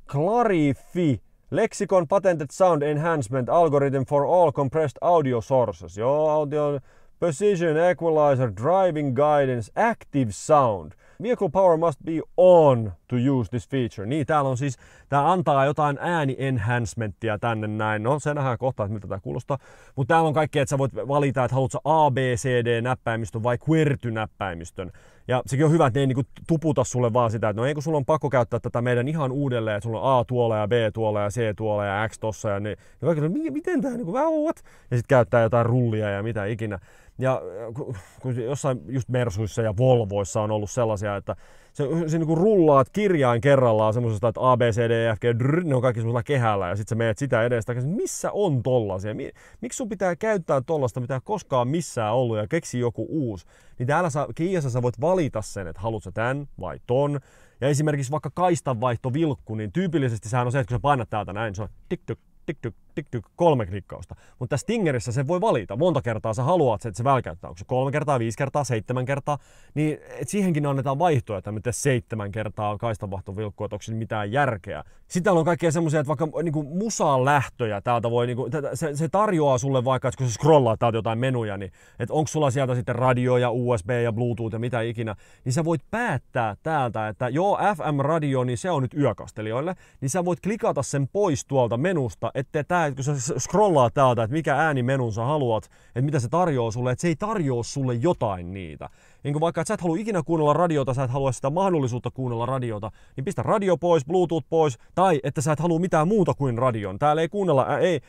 clarify, lexicon patented sound enhancement algorithm for all compressed audio sources. Joo, audio, position equalizer, driving guidance, active sound. Vehicle power must be on to use this feature. Niin, täällä on siis, tää antaa jotain ääni-enhancementtia tänne näin. No, se nähdään kohta, että miltä tää kuulostaa. Mutta täällä on kaikkea, että sä voit valita, että haluatko A, B, C, D-näppäimistön vai QWERTY-näppäimistön. Ja sekin on hyvä, että ne ei niinku tuputa sulle vaan sitä, että no ei kun sulla on pakko käyttää tätä meidän ihan uudelleen, että sulla on A tuolla ja B tuolla ja C tuolla ja X tossa ja niin. Ja kaikki, miten tää niinku, what? Ja sit käyttää jotain rullia ja mitä ikinä. Ja kun jossain just Mersuissa ja Volvoissa on ollut sellaisia, että se niin kuin rullaat kirjain kerrallaan semmosesta, että A, B, C, D, E, F, G, ne on kaikki semmoisella kehällä ja sit sä meet sitä edestä. Missä on tollasia? Miksi sun pitää käyttää tollasta, mitä ei koskaan missään ollut ja keksi joku uusi? Niin täällä Kiassa sä voit valita sen, että haluatko tän vai ton. Ja esimerkiksi vaikka kaistanvaihtovilkku, niin tyypillisesti sehän on se, että kun sä painat täältä näin, se on tik-tuk, tik-tuk, tik-tuk, 3 klikkausta. Mutta tässä Stingerissä se voi valita, monta kertaa sä haluat, että se välkäyttää. Onko se 3 kertaa, 5 kertaa, 7 kertaa, niin et siihenkin annetaan vaihtoehto, että 7 kertaa kaistanvaihtovilkkua, että onko siinä mitään järkeä. Sitten täällä on kaikkea semmoisia, että vaikka niinku musaan lähtöjä täältä voi, niinku, se tarjoaa sulle vaikka, että kun sä scrollaat täältä jotain menuja, niin että onko sulla sieltä sitten radio ja USB ja Bluetooth ja mitä ikinä, niin sä voit päättää täältä, että joo, FM-radio, niin se on nyt yökastelijoille, niin sä voit klikata sen pois tuolta menusta, että kun sä scrollaat täältä, että mikä äänimenun sä haluat, että mitä se tarjoaa sulle, että se ei tarjoa sulle jotain niitä. Niin kuin vaikka, että sä et halua ikinä kuunnella radiota, sä et halua sitä mahdollisuutta kuunnella radiota, niin pistä radio pois, Bluetooth pois, tai että sä et halua mitään muuta kuin radion. Täällä ei kuunnella, ei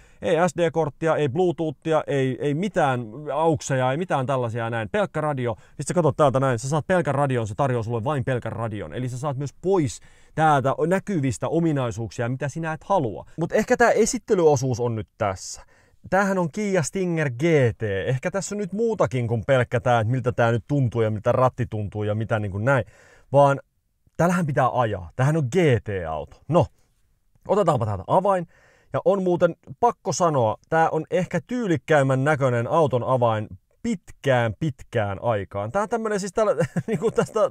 SD-korttia, ei Bluetoothia, ei mitään aukseja, ei mitään tällaisia näin, pelkkä radio. Sitten sä katsot täältä näin, sä saat pelkän radion, se tarjoaa sulle vain pelkän radion. Eli sä saat myös pois täältä näkyvistä ominaisuuksia, mitä sinä et halua. Mutta ehkä tää esittelyosuus on nyt tässä. Tämähän on Kia Stinger GT. Ehkä tässä on nyt muutakin kuin pelkkä tää, että miltä tää nyt tuntuu ja miltä ratti tuntuu ja mitä niin kuin näin. Vaan täällähän pitää ajaa. Tämähän on GT-auto. No, otetaanpa täältä avain. Ja on muuten pakko sanoa, tää on ehkä tyylikkäimmän näköinen auton avain pitkään aikaan. Tää on tämmönen siis täällä, niinku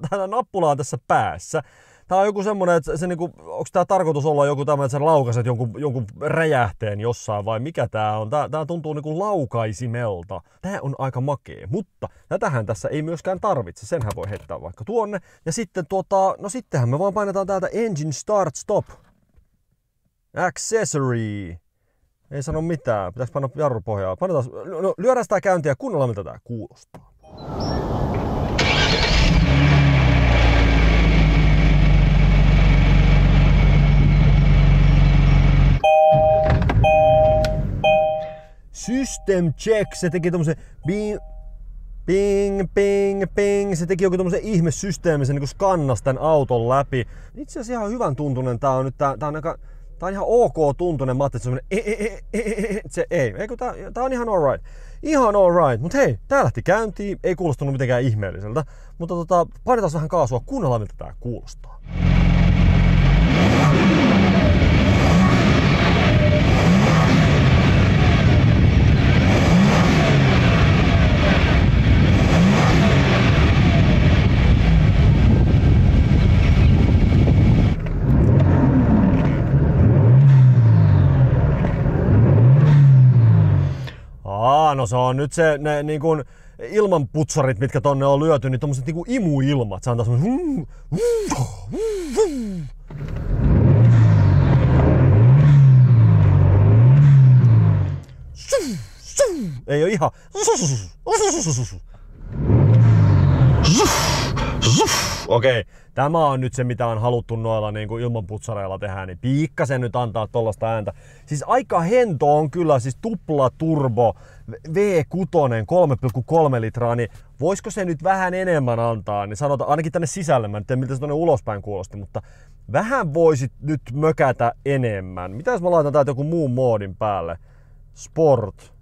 täällä nappula on tässä päässä. Tää on joku semmonen, että se niinku, onks tää tarkoitus olla joku tämmönen, että sä laukaset jonkun räjähteen jossain vai mikä tää on? Tää tuntuu niinku laukaisimelta. Tää on aika makee, mutta tätähän tässä ei myöskään tarvitse. Senhän voi heittää vaikka tuonne. Ja sitten no sittenhän me vaan painetaan täältä Engine Start Stop. Accessory. Ei sano mitään. Pitääks panna jarrupohjaa? Lyödään tää käyntiä ja kuunnellaan miltä tää kuulostaa. System check, se teki tommosen ping, se teki joku tommosen ihmesysteemin, se niinku skannasi tän auton läpi. Itse asiassa ihan hyvän tuntunen tää on nyt, tää on ihan ok tuntunen, mä ajattelin, että se eikö tää on ihan alright. Ihan alright, mut hei, tää lähti käyntiin, ei kuulostanut mitenkään ihmeelliseltä, mutta painetaan vähän kaasua, kuunnellaan miltä tää kuulostaa. No se on nyt se, ne niin kuin ilmanputsarit, mitkä tonne on lyöty, niin tommoset niin kuin imuilmat. Se antaa semmosen... Ei oo ihan... Okei, tämä on nyt se, mitä on haluttu noilla niin kuin ilmanputsareilla tehdä, niin pikkasen nyt antaa tollaista ääntä. Siis aika hento on kyllä, siis tupla turbo V6 3,3 litraa, niin voisiko se nyt vähän enemmän antaa, niin sanotaan ainakin tänne sisälle, mä en tiedä miltä se tonne ulospäin kuulosti, mutta vähän voisit nyt mökätä enemmän. Mitä jos mä laitan täältä joku muun moodin päälle? Sport.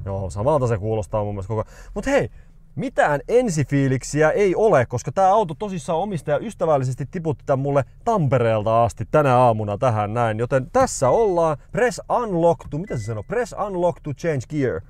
Joo, samalta se kuulostaa mun mielestä koko ajan. Mut hei, mitään ensifiiliksiä ei ole, koska tää auto tosissaan omistaja ystävällisesti tiputti tän mulle Tampereelta asti tänä aamuna tähän näin. Joten tässä ollaan. Press unlock to, mitä se sanoo? Press unlock to change gear.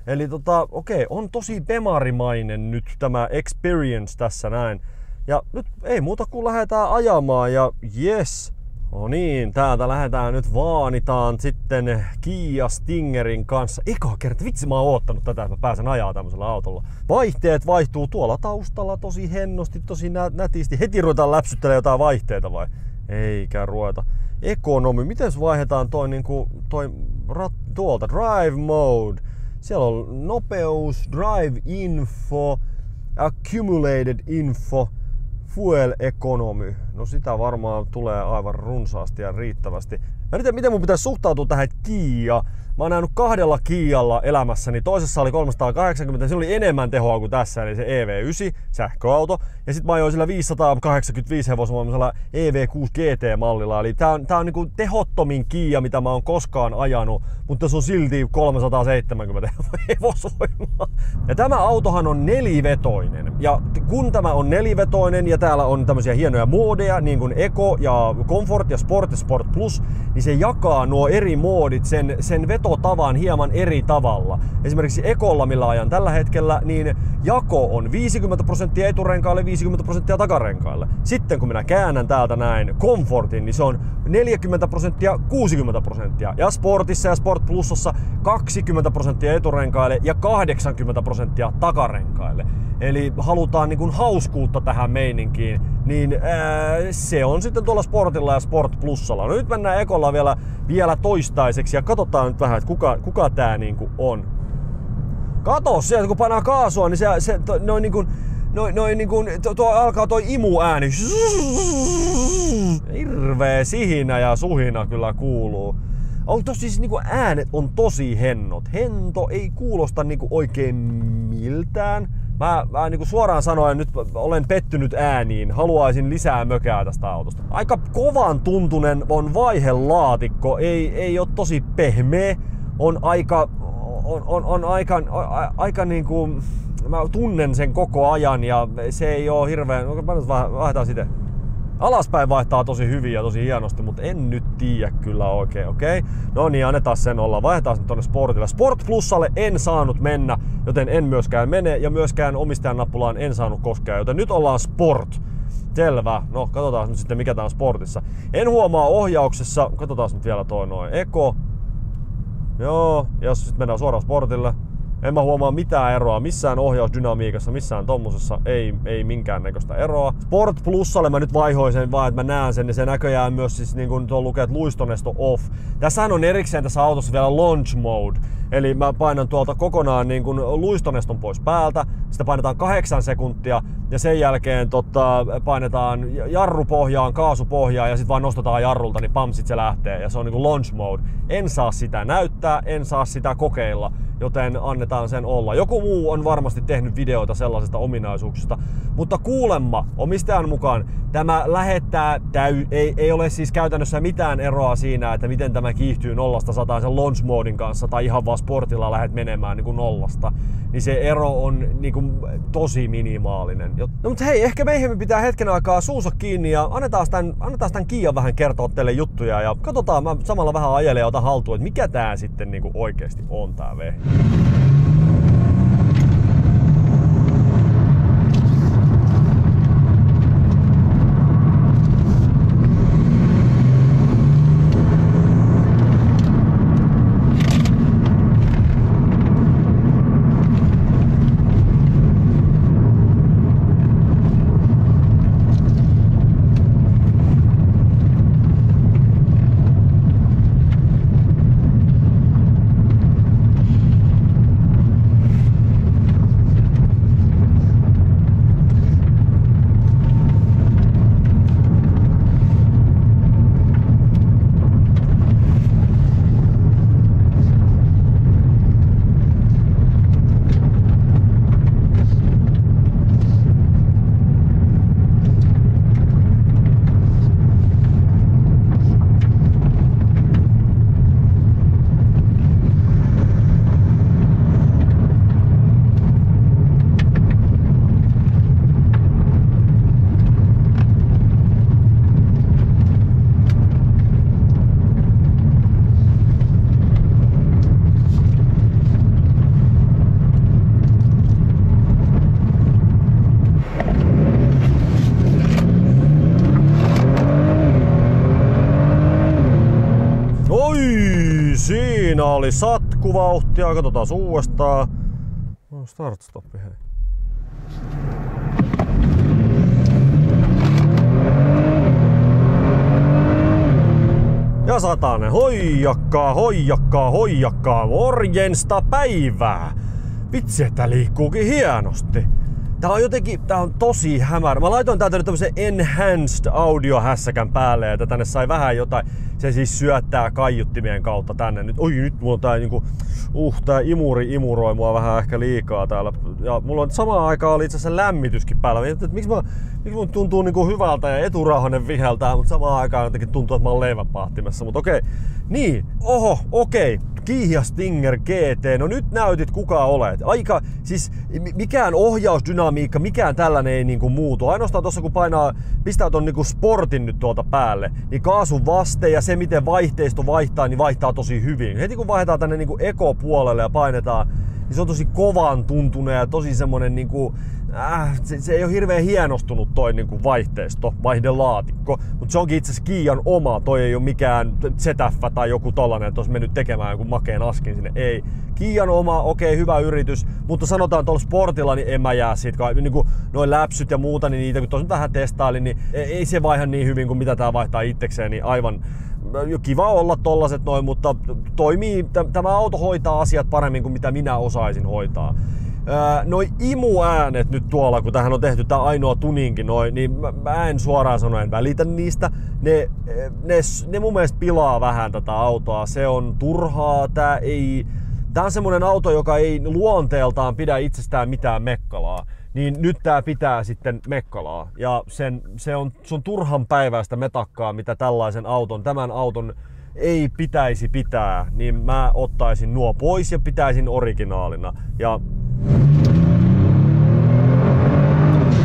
Eli okei, on tosi bemarimainen nyt tämä experience tässä näin. Ja nyt ei muuta kuin lähdetään ajamaan ja yes. No niin, täältä lähdetään nyt vaanitaan sitten Kia Stingerin kanssa. Eka kerta, vitsi mä oon oottanut tätä, että mä pääsen ajaa tämmöisellä autolla. Vaihteet vaihtuu tuolla taustalla tosi hennosti, tosi nätisti. Heti ruvetaan läpsyttelemään jotain vaihteita vai? Eikä ruveta. Ekonomi, miten vaihdetaan tuolta drive mode? Siellä on nopeus, drive info, accumulated info. Fuel economy. No sitä varmaan tulee aivan runsaasti ja riittävästi. Mä en tiedä, miten mun pitäisi suhtautua tähän Kia. Mä oon nähnyt 2 Kialla elämässäni. Toisessa oli 380, se oli enemmän tehoa kuin tässä, eli se EV9 sähköauto. Ja sit mä ajoin sillä 585 hevosvoimaisella EV6 GT-mallilla. Eli tää on niinku tehottomin Kia, mitä mä oon koskaan ajanut, mutta se on silti 370 hevosvoimaa. Ja tämä autohan on nelivetoinen. Ja kun tämä on nelivetoinen ja täällä on tämmöisiä hienoja moodeja, niin kuin Eco ja Comfort ja Sport ja Sport Plus, niin se jakaa nuo eri moodit sen vetotavan hieman eri tavalla. Esimerkiksi Ecolla, millä ajan tällä hetkellä, niin jako on 50% eturenkaille, 50% takarenkaille. Sitten kun minä käännän täältä näin Comfortin, niin se on 40%, 60%. Ja Sportissa ja Sport Plusassa 20% eturenkaille ja 80% takarenkaille. eli halutaan niin kuin hauskuutta tähän meininkiin, niin se on sitten tuolla Sportilla ja Sport Plusalla. No nyt mennään ekolla vielä toistaiseksi ja katsotaan nyt vähän, että kuka tää niinku on. Kato sieltä, kun painaa kaasua, niin tuo alkaa toi imuääni. Hirveä sihinä ja suhina kyllä kuuluu. Siis niinku äänet on tosi hennot. Hento ei kuulosta niinku oikein miltään. Mä niinku suoraan sanoen nyt olen pettynyt ääniin. Haluaisin lisää mökää tästä autosta. Aika kovan tuntunen on vaihelaatikko. Ei oo tosi pehmeä. On aika niinku... Mä tunnen sen koko ajan ja se ei oo hirveen... Vaihdetaan sitten. Alaspäin vaihtaa tosi hyvin ja tosi hienosti, mutta en nyt tiedä kyllä oikein, okei? No niin, annetaan sen olla. Vaihdetaan sen tonne Sportille. Sport Plusalle en saanut mennä, joten en myöskään mene. Ja myöskään omistajan nappulaan en saanut koskea, joten nyt ollaan Sport. Selvä. No, katsotaan nyt sitten mikä tää on Sportissa. En huomaa ohjauksessa. Katsotaan nyt vielä toi noin Eko. Joo, ja sitten mennään suoraan Sportille. En mä huomaa mitään eroa missään ohjausdynamiikassa, missään tommosessa ei minkäännäköistä eroa. Sport Plusalle mä nyt vaihoin vaan, että mä näen sen, niin se näköjään myös siis niin kuin tuo lukee, että luistonesto off. Tässähän on erikseen tässä autossa vielä launch mode. Eli mä painan tuolta kokonaan niin kuin luistoneston pois päältä, sitä painetaan 8 sekuntia ja sen jälkeen painetaan jarrupohjaan, kaasupohjaan ja sitten vaan nostetaan jarrulta, niin pam, sit se lähtee ja se on niin kuin launch mode. En saa sitä näyttää, en saa sitä kokeilla, joten annetaan sen olla. Joku muu on varmasti tehnyt videoita sellaisesta ominaisuuksista, mutta kuulemma omistajan mukaan tämä lähettää, ei ole siis käytännössä mitään eroa siinä, että miten tämä kiihtyy 0-100 sen launch modin kanssa tai ihan vaan Sportilla lähdet menemään niin kuin 0. Niin se ero on niin kuin tosi minimaalinen. No mutta hei, ehkä meihin pitää hetken aikaa suusa kiinni ja annetaan tämän Kiian vähän kertoa teille juttuja ja katsotaan, mä samalla vähän ajelen ja otan haltuun, että mikä tää sitten niin kuin oikeesti on tää vehi. Siinä oli satkuvauhtia, katsotaan uudestaan. Start stoppi, hei. Ja satanen, hoijakkaa, hoijakkaa, hoijakkaa, morjensta päivää. Vitsi, että liikkuukin hienosti. Tää on tosi hämärä. Mä laitoin täältä nyt tämmösen enhanced audio-hässäkän päälle, että tänne sai vähän jotain. Se siis syöttää kaiuttimien kautta tänne. Nyt mulla on tää niinku, tää imuri imuroi mua vähän ehkä liikaa täällä. Ja mulla on samaan aikaan oli itse asiassa lämmityskin päällä. Mietin, että miksi mun tuntuu niinku hyvältä ja eturauhanen viheltää, mutta samaan aikaan jotenkin tuntuu, että mä oon leivänpahtimessa. Mut okei. Niin, okei. Kia Stinger GT, no nyt näytit kuka olet. Aika, siis mikään ohjausdynamiikka, mikään tällainen ei niinku muutu. Ainoastaan tossa kun pistää ton niinku sportin nyt tuolta päälle, niin kaasun vaste ja se miten vaihteisto vaihtaa, niin vaihtaa tosi hyvin. Heti kun vaihdetaan tänne niinku ekopuolelle ja painetaan, niin se on tosi kovan tuntunut ja tosi semmonen niinku, se ei ole hirveän hienostunut toi niinku vaihteisto, vaihdelaatikko, mutta se onkin itse asiassa Kian oma, toi ei ole mikään ZF tai joku tollanen, että olisi mennyt tekemään joku makeen askin sinne, ei. Kian oma, okei, hyvä yritys, mutta sanotaan tuolla sportilla, niin en mä jää siitä. Niin kuin noin läpsyt ja muuta, niin niitä kun tosin vähän testailin, niin ei se vaiha niin hyvin kuin mitä tää vaihtaa itsekseen, niin aivan kiva olla tollaset noin, mutta toimii, tämä auto hoitaa asiat paremmin kuin mitä minä osaisin hoitaa. Noi imuäänet nyt tuolla, kun tähän on tehty tää ainoa tuninki noin, niin mä en suoraan sanoen välitä niistä. Ne mun mielestä pilaa vähän tätä autoa. Se on turhaa, tää on semmonen auto, joka ei luonteeltaan pidä itsestään mitään mekkalaa. Niin nyt tää pitää sitten mekkalaa. Ja se on turhan päiväistä metakkaa, mitä tämän auton ei pitäisi pitää. Niin mä ottaisin nuo pois ja pitäisin originaalina. Ja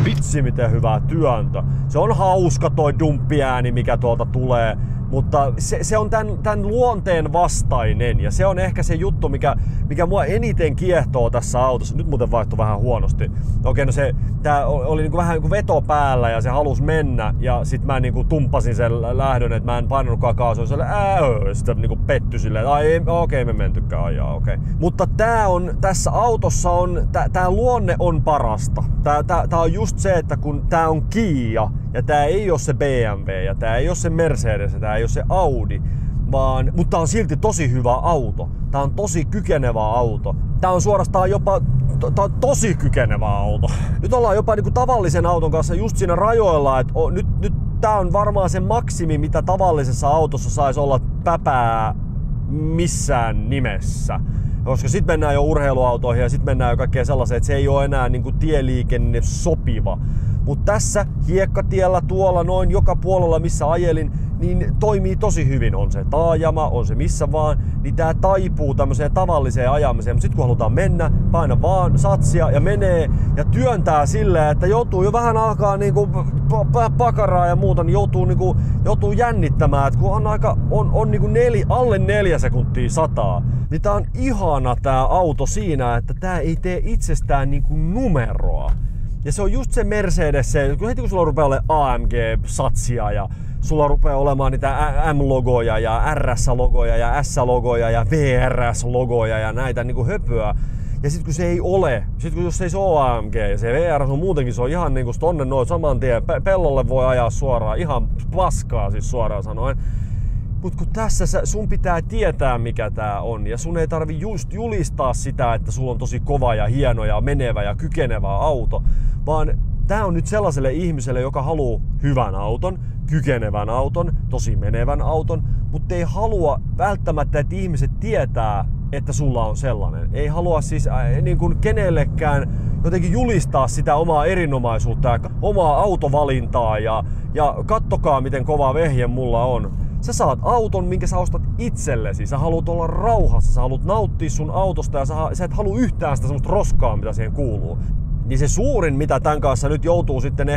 vitsi miten hyvää työntö. Se on hauska toi dumppiääni, mikä tuolta tulee, mutta se on tän luonteen vastainen ja se on ehkä se juttu, mikä mua eniten kiehtoo tässä autossa. Nyt muuten vaihtui vähän huonosti. Okei, no tää oli niinku vähän niinku veto päällä ja se halusi mennä ja sit mä niinku tumppasin sen lähdön, että mä en painanutkaan kaasua. Se oli sitten niinku petty silleen, että okei, me mentykään ajaa, okei. Mutta tässä autossa tää luonne on parasta. Tää on just se, että kun tää on Kia ja tää ei oo se BMW ja tää ei oo se Mercedes ja tää ei oo se Audi, mutta tää on silti tosi hyvä auto. Tää on tosi kykenevä auto. Tää on suorastaan jopa tosi kykenevä auto. Nyt ollaan jopa niinku tavallisen auton kanssa just siinä rajoilla, että nyt tää on varmaan se maksimi, mitä tavallisessa autossa saisi olla päpää missään nimessä. Koska sit mennään jo urheiluautoihin ja sit mennään jo kaikkea sellaiseen, että se ei ole enää niinku tieliikenne sopiva. Mutta tässä hiekkatiellä tuolla noin joka puolella missä ajelin, niin toimii tosi hyvin. On se taajama, on se missä vaan, niin tää taipuu tämmöiseen tavalliseen ajamiseen. Mutta sit kun halutaan mennä, paina vaan satsia ja menee ja työntää silleen, että joutuu jo vähän alkaa niinku pakaraa ja muuta, niin joutuu jännittämään. Et kun on niinku alle 4 sekuntia sataa, niin tää on ihana tää auto siinä, että tää ei tee itsestään niinku numeroa. Ja se on just se Mercedes, heti kun sulla rupeaa olemaan AMG-satsia ja sulla rupeaa olemaan niitä M-logoja ja RS-logoja ja S-logoja ja VRS-logoja ja näitä niinku höpöä. Ja sit kun se ei ole, jos se ei ole AMG ja se VRS on muutenkin, se on ihan niinku tonne noin saman tien, pellolle voi ajaa suoraan, ihan paskaa siis suoraan sanoen. Mut kun tässä sun pitää tietää mikä tää on ja sun ei tarvi just julistaa sitä, että sulla on tosi kova ja hieno ja menevä ja kykenevä auto, vaan tää on nyt sellaiselle ihmiselle, joka haluaa hyvän auton, kykenevän auton, tosi menevän auton, mutta ei halua välttämättä, että ihmiset tietää, että sulla on sellainen. Ei halua siis niin kuin kenellekään jotenkin julistaa sitä omaa erinomaisuutta ja omaa autovalintaa ja kattokaa miten kova vehje mulla on. Sä saat auton, minkä sä ostat itsellesi. Sä haluat olla rauhassa, sä haluat nauttia sun autosta ja sä et halua yhtään sitä semmoista roskaa, mitä siihen kuuluu. Niin se suurin, mitä tämän kanssa nyt joutuu sitten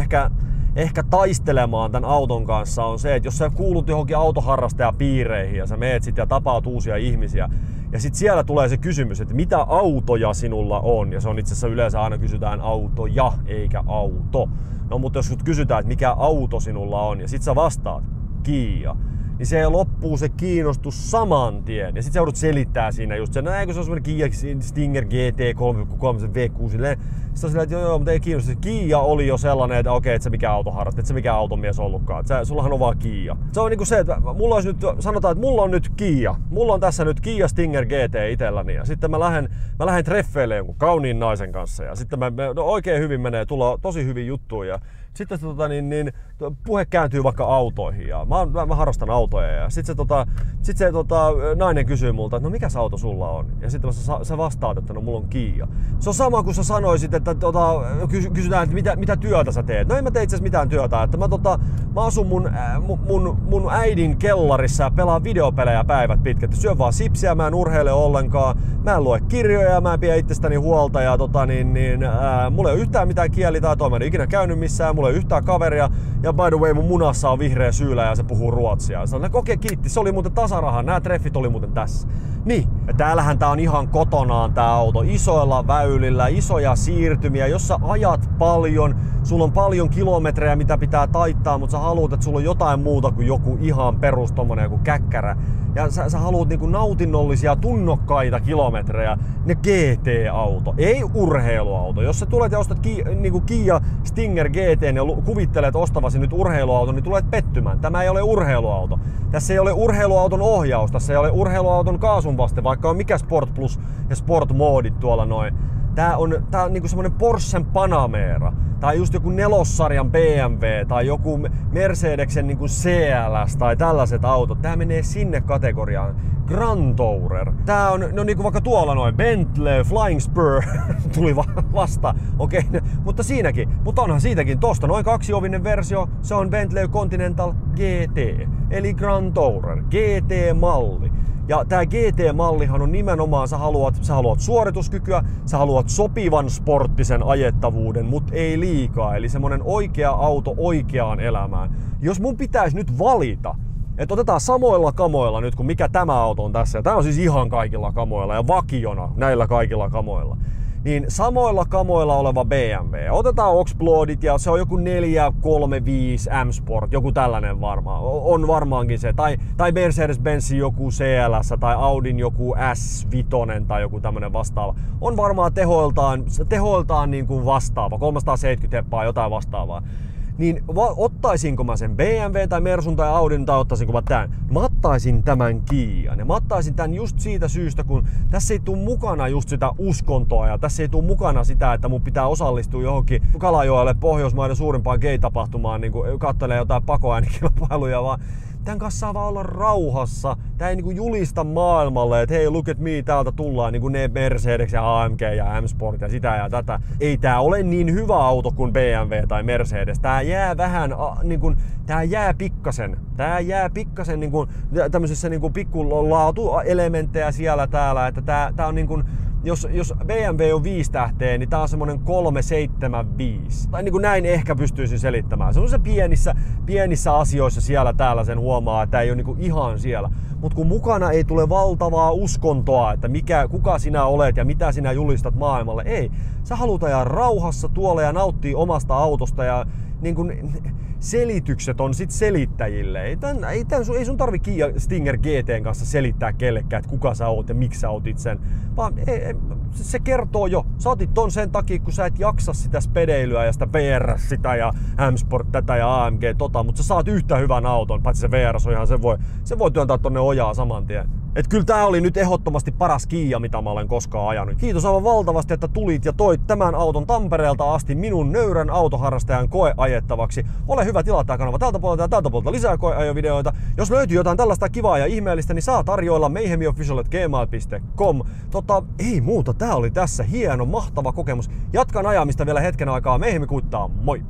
ehkä taistelemaan tämän auton kanssa on se, että jos sä kuulut johonkin autoharrastajapiireihin ja sä meet sit ja tapaat uusia ihmisiä ja sit siellä tulee se kysymys, että mitä autoja sinulla on, ja se on itse asiassa yleensä aina kysytään autoja eikä auto. No mutta jos sut kysytään, että mikä auto sinulla on ja sit sä vastaat Kia, niin se loppuu se kiinnostus saman tien. Ja sit sä joudut selittää siinä just sen, eikö se on semmonen Kia Stinger GT 3.3 V6. Sitten on silleen, että joo, mutta ei kiinnosta. Kia oli jo sellainen, että okei, et sä mikä autoharrastat, et sä mikä automies ollutkaan. Sullahan on vaan Kia. Se on niinku se, että mulla olisi nyt, sanotaan, että mulla on nyt Kia. Mulla on tässä nyt Kia Stinger GT itselläni. Ja sitten mä lähden treffeille jonkun kauniin naisen kanssa. Ja sitten oikein hyvin menee, tulee tosi hyvin juttuja. Ja sitten puhe kääntyy vaikka autoihin ja mä harrastan autoja ja sitten se nainen kysyy multa, että no mikä auto sulla on? Ja sitten sä vastaat, että no mulla on Kia. Se on sama kuin sä sanoisit, että kysytään, että mitä työtä sä teet. No en mä tee itse asiassa mitään työtä, että mä asun mun äidin kellarissa ja pelaan videopelejä päivät pitkät. Syön vaan sipsiä, mä en urheile ollenkaan, mä en lue kirjoja, mä en pidä itsestäni huolta ja mulla ei ole yhtään mitään kielitaitoa, mä en ikinä käynyt missään, mulla ei ole yhtään kaveria ja by the way mun munassa on vihreä syylä ja se puhuu ruotsia. Sanoin, että okei, kiitti, se oli muuten tasaraha, nämä treffit oli muuten tässä. Niin, ja täällähän tää on ihan kotonaan tää auto. Isoilla väylillä, isoja siirtymiä, jos sä ajat paljon, sulla on paljon kilometrejä mitä pitää taittaa, mutta sä haluat, että sulla on jotain muuta kuin joku ihan perus tommonen joku käkkärä. Ja sä haluat niinku nautinnollisia, tunnokkaita kilometrejä, ne GT-auto, ei urheiluauto. Jos sä tulet ja ostat niinku Kia Stinger GT ja kuvittelet ostavasi nyt urheiluauto, niin tulet pettymään. Tämä ei ole urheiluauto. Tässä ei ole urheiluauton ohjaus, tässä ei ole urheiluauton kaasunvaste, vaikka on mikä Sport Plus ja Sport Modit tuolla noin. Tää on niinku semmonen Porschen Panamera, tai just joku nelossarjan BMW, tai joku Mercedesen niinku CLS, tai tällaiset autot. Tää menee sinne kategoriaan. Grand Tourer. Tää on, no niinku vaikka tuolla noin, Bentley, Flying Spur, tuli vasta, okei, mutta siinäkin. Mutta onhan siitäkin tosta, noin kaksiovinen versio, se on Bentley Continental GT, eli Grand Tourer, GT-malli. Ja tää GT-mallihan on nimenomaan, sä haluat suorituskykyä, sä haluat sopivan sporttisen ajettavuuden, mut ei liikaa. Eli semmonen oikea auto oikeaan elämään. Jos mun pitäisi nyt valita, että otetaan samoilla kamoilla nyt kuin mikä tämä auto on tässä, ja tää on siis ihan kaikilla kamoilla ja vakiona näillä kaikilla kamoilla, niin samoilla kamoilla oleva BMW. Otetaan Oxblodit ja se on joku 435 M-Sport, joku tällainen varmaan. On varmaankin se. Tai Mercedes-Benzin joku CLS tai Audin joku S5 tai joku tämmönen vastaava. On varmaan tehoiltaan niin kuin vastaava, 370 heppaa jotain vastaavaa. Niin ottaisinko mä sen BMW tai Mersun tai Audin tai ottaisinko mä tän? Mä ottaisin tämän Kian. Ja mä ottaisin tän just siitä syystä, kun tässä ei tuu mukana just sitä uskontoa ja tässä ei tuu mukana sitä, että mun pitää osallistua johonkin Kalajoelle Pohjoismaiden suurimpaan gay-tapahtumaan, niin kuin kattelee jotain pakoäänikilpailuja, vaan tän kanssa saa vaan olla rauhassa. Tää ei niinku julista maailmalle, että hei, look at me, täältä tullaan niinku ne Mercedes ja AMG ja M-Sport ja sitä ja tätä. Ei tää ole niin hyvä auto kuin BMW tai Mercedes. Tää jää vähän niinku, tää jää pikkasen niinku tämmöisissä niinku pikku laatuelementtejä siellä täällä, että tää on niinku, jos BMW on 5 tähteä, niin tää on semmonen 375. Tai niin kuin näin ehkä pystyisin selittämään. Se on se pienissä asioissa siellä täällä sen huomaa, että ei ole niin kuin ihan siellä. Mutta kun mukana ei tule valtavaa uskontoa, että kuka sinä olet ja mitä sinä julistat maailmalle. Ei. Sä haluat ajaa rauhassa tuolla ja nauttia omasta autosta ja niin kuin selitykset on sit selittäjille. Ei sun tarvi Kia Stinger GTn kanssa selittää kellekään, että kuka sä oot ja miksi sä otit sen. Vaan se kertoo jo. Sä otit ton sen takia, kun sä et jaksa sitä spedeilyä ja sitä VR sitä ja M-Sport tätä ja AMG tota, mutta sä saat yhtä hyvän auton, paitsi se VR on ihan, se voi työntää tonne ojaa saman tien. Et kyllä tää oli nyt ehdottomasti paras Kia, mitä mä olen koskaan ajanut. Kiitos aivan valtavasti, että tulit ja toit tämän auton Tampereelta asti minun nöyrän autoharrastajan koeajettavaksi. Ole hyvä, tilaa tää kanava tältä puolelta ja tältä puolelta lisää koeajovideoita. Jos löytyy jotain tällaista kivaa ja ihmeellistä, niin saa tarjoilla mayhemiofficial@gmail.com. Ei muuta, tää oli tässä hieno, mahtava kokemus. Jatkan ajamista vielä hetken aikaa. Mayhemi kuittaa, moi!